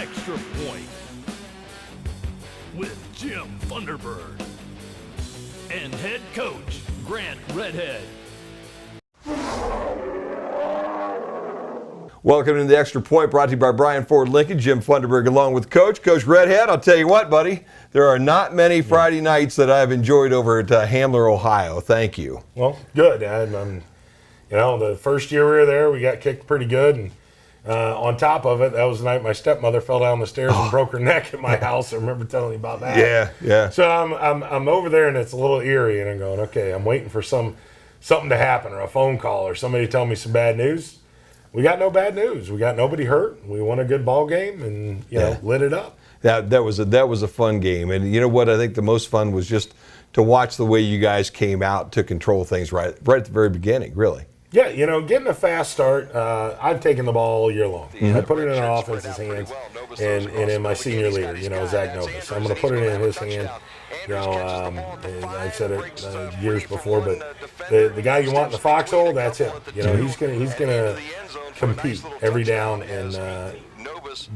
Extra Point with Jim Thunderbird and head coach Grant Redhead. Welcome to the Extra Point, brought to you by Bryan Ford Lincoln. Jim Thunderbird along with Coach Redhead. I'll tell you what, buddy, there are not many Friday nights that I've enjoyed over at Hamler, Ohio. Thank you. Well, good. The first year we were there, we got kicked pretty good, and on top of it, that was the night my stepmother fell down the stairs and broke her neck at my house. I remember telling you about that. Yeah. So I'm over there, and it's a little eerie, and I'm going, okay, I'm waiting for something to happen, or a phone call, or somebody to tell me some bad news. We got no bad news. We got nobody hurt. We won a good ball game, and lit it up. That was a fun game, and you know what? I think the most fun was just to watch the way you guys came out to control things right at the very beginning. Really. Yeah, getting a fast start. I've taken the ball all year long. Mm-hmm. I put it in our offense's hands, and in my senior leader, Zach Novus. So I'm going to put it in his hand. And I've said it years before, but the guy you want in the foxhole, that's him. He's gonna compete every down, and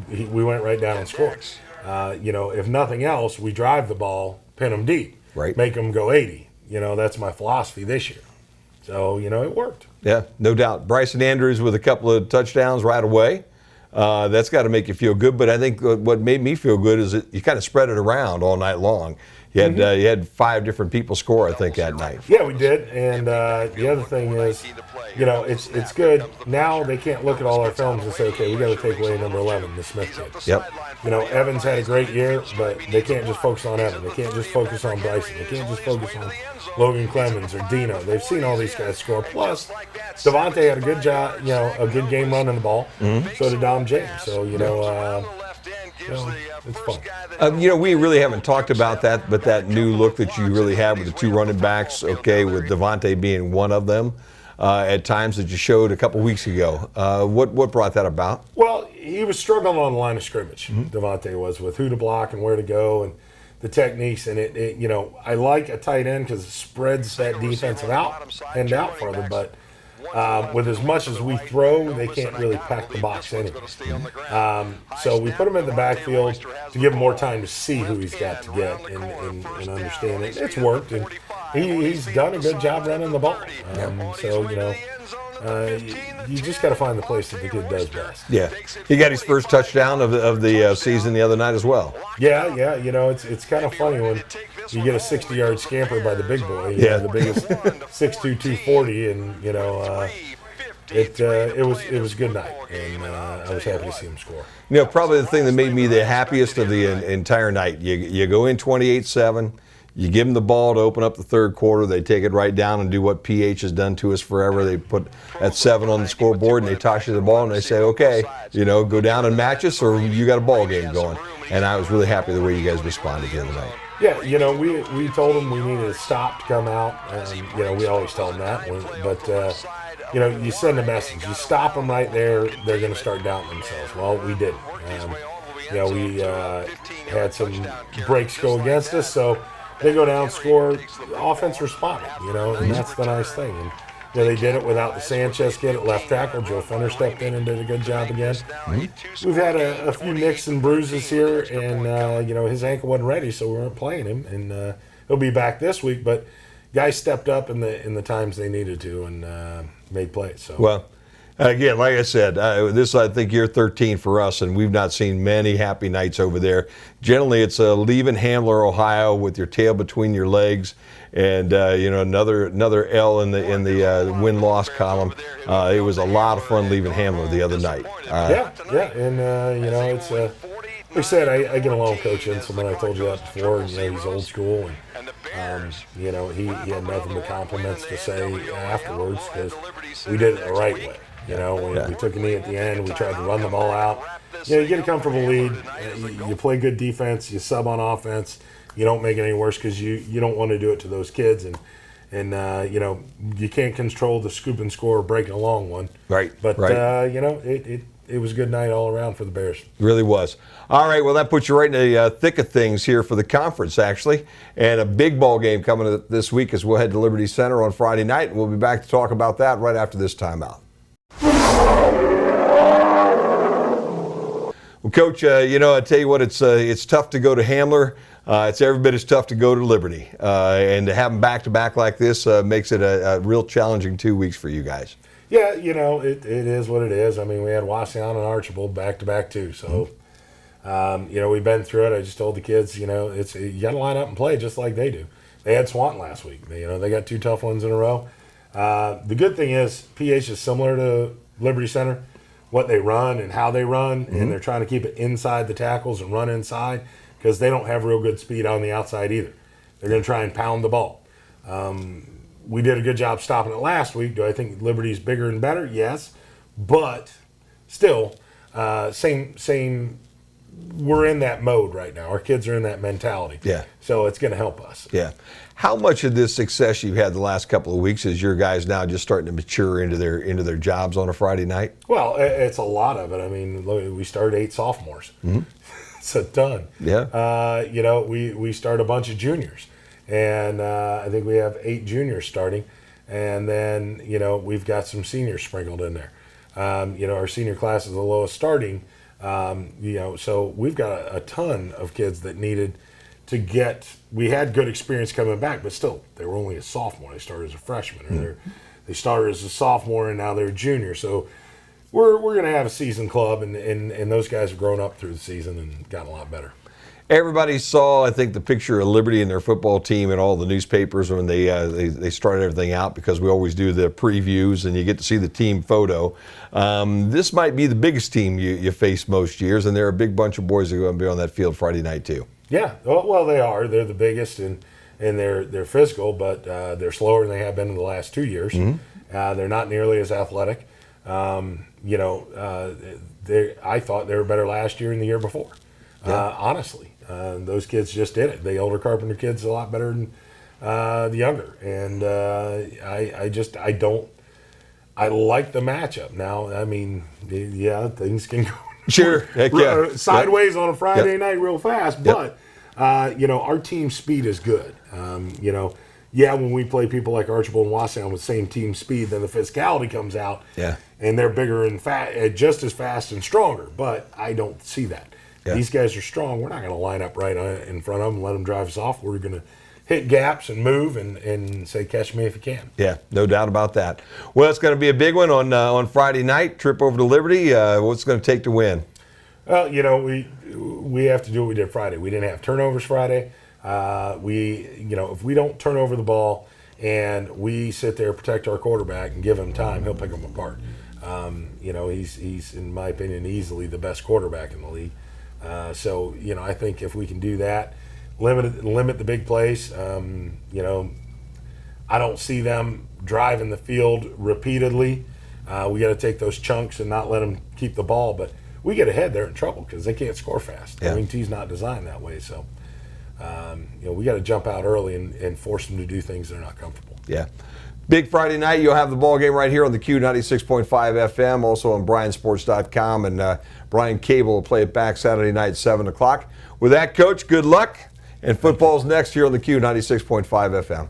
we went right down and scored. If nothing else, we drive the ball, pin them deep, right? Make them go 80. That's my philosophy this year. So it worked. Yeah, no doubt. Bryson Andrews with a couple of touchdowns right away. That's got to make you feel good. But I think what made me feel good is that you kind of spread it around all night long. You had 5 different people score, I think, that night. Yeah, we did. And the other thing is, it's good. Now they can't look at all our films and say, okay, we got to take away number 11, the Smith kid. Yep. Evans had a great year, but they can't just focus on Evan. They can't just focus on Bryson. They can't just focus on Logan Clemens or Dino. They've seen all these guys score. Plus, Devontae had a good job, a good game running the ball. Mm-hmm. So did Dom James. So, it's fun. We really haven't talked about that, but that new look that you really have with the 2 running backs, okay, with Devontae being one of them, at times that you showed a couple weeks ago. What brought that about? Well, he was struggling on the line of scrimmage. Mm-hmm. Devontae was, with who to block and where to go and the techniques. And I like a tight end because it spreads that defensive end out further, but with as much as we throw, they can't really pack the box anyway. So we put him in the backfield to give him more time to see who he's got to get and understand it. It's worked, and he's done a good job running the ball. You just got to find the place that the kid does best. Yeah, he got his first touchdown of the season the other night as well. Yeah. It's kind of funny when you get a 60-yard scamper by the big boy. The biggest 6'2", 240, and it was a good night, and I was happy to see him score. Probably the thing that made me the happiest of the entire night. You go in 28-7. You give them the ball to open up the third quarter. They take it right down and do what PH has done to us forever. They put that 7 on the scoreboard, and they toss you the ball, and they say, okay, go down and match us, or you got a ball game going. And I was really happy the way you guys responded the other night. Yeah, we told them we needed to stop to come out, and, we always tell them that. But, you send a message. You stop them right there, they're going to start doubting themselves. Well, we didn't. We had some breaks go against us, so they go down, score, offense responded, and that's the nice thing. And they did it without the Sanchez kid at left tackle. Joe Fenner stepped in and did a good job again. Mm-hmm. We've had a few nicks and bruises here, and his ankle wasn't ready, so we weren't playing him. And he'll be back this week, but guys stepped up in the times they needed to and made plays. So. Well, again, like I said, this I think year 13 for us, and we've not seen many happy nights over there. Generally, it's leaving Hamler, Ohio, with your tail between your legs, and another L in the win-loss column. It was a lot of fun leaving Hamler the other night. And it's like I said, I get along with Coach Inselman. I told you that before. He's old school, and he had nothing but compliments to say afterwards because we did it the right way. We took a knee at the end. We tried to run the ball out. You get a comfortable lead. You play good defense. You sub on offense. You don't make it any worse because you don't want to do it to those kids. And you can't control the scoop and score or breaking a long one. Right. But, it was a good night all around for the Bears. It really was. All right, well, that puts you right in the thick of things here for the conference, actually. And a big ball game coming this week as we'll head to Liberty Center on Friday night. And we'll be back to talk about that right after this timeout. Well, Coach, you know, I tell you what, it's tough to go to Hamler. It's every bit as tough to go to Liberty. And to have them back-to-back like this makes it a real challenging 2 weeks for you guys. Yeah, you know, it is what it is. I mean, we had Washington and Archibald back-to-back too. So, you know, we've been through it. I just told the kids, you know, you got to line up and play just like they do. They had Swanton last week. You know, they got 2 tough ones in a row. The good thing is PH is similar to Liberty Center, what they run and how they run, and they're trying to keep it inside the tackles and run inside because they don't have real good speed on the outside either. They're going to try and pound the ball. We did a good job stopping it last week. Do I think Liberty's bigger and better? Yes. But still, same. We're in that mode right now. Our kids are in that mentality. Yeah. So it's going to help us. Yeah. How much of this success you've had the last couple of weeks is your guys now just starting to mature into their jobs on a Friday night? Well, it's a lot of it. I mean, look, we started 8 sophomores. It's a ton. Yeah. You know, we start a bunch of juniors. And I think we have 8 juniors starting. And then, you know, we've got some seniors sprinkled in there. You know, our senior class is the lowest starting. You know, so we've got a ton of kids that needed to get. We had good experience coming back, but still, they were only a sophomore. They started as a freshman, or they started as a sophomore, and now they're a junior. So we're going to have a season club, and those guys have grown up through the season and gotten a lot better. Everybody saw, I think, the picture of Liberty and their football team in all the newspapers when they started everything out, because we always do the previews and you get to see the team photo. This might be the biggest team you face most years, and they're a big bunch of boys that are going to be on that field Friday night too. Yeah, well, they are. They're the biggest, and they're physical, but they're slower than they have been in the last 2 years. They're not nearly as athletic. You know, I thought they were better last year and the year before. Honestly, those kids just did it. The older Carpenter kids a lot better than the younger, and I like the matchup. Now, I mean, yeah, things can go Sure, heck yeah. sideways on a Friday night real fast, but you know, our team speed is good. You know, yeah, when we play people like Archibald and Waseon with same team speed, then the physicality comes out, and they're bigger and just as fast and stronger. But I don't see that. Yeah. These guys are strong. We're not going to line up right in front of them and let them drive us off. We're going to hit gaps and move and say, catch me if you can. Yeah, no doubt about that. Well, it's going to be a big one on Friday night, trip over to Liberty. What's it going to take to win? Well, you know, we have to do what we did Friday. We didn't have turnovers Friday. You know, if we don't turn over the ball and we sit there, protect our quarterback and give him time, he'll pick them apart. You know, he's, in my opinion, easily the best quarterback in the league. So, you know, I think if we can do that, limit the big plays, you know, I don't see them driving the field repeatedly. We got to take those chunks and not let them keep the ball. But we get ahead, they're in trouble because they can't score fast. Yeah. Wing-T's not designed that way. So, you know, we got to jump out early and force them to do things they're not comfortable. Yeah. Big Friday night, you'll have the ball game right here on the Q 96.5 FM, also on BryanSports.com, and Bryan Cable will play it back Saturday night, 7 o'clock. With that, Coach, good luck, and football's next here on the Q 96.5 FM.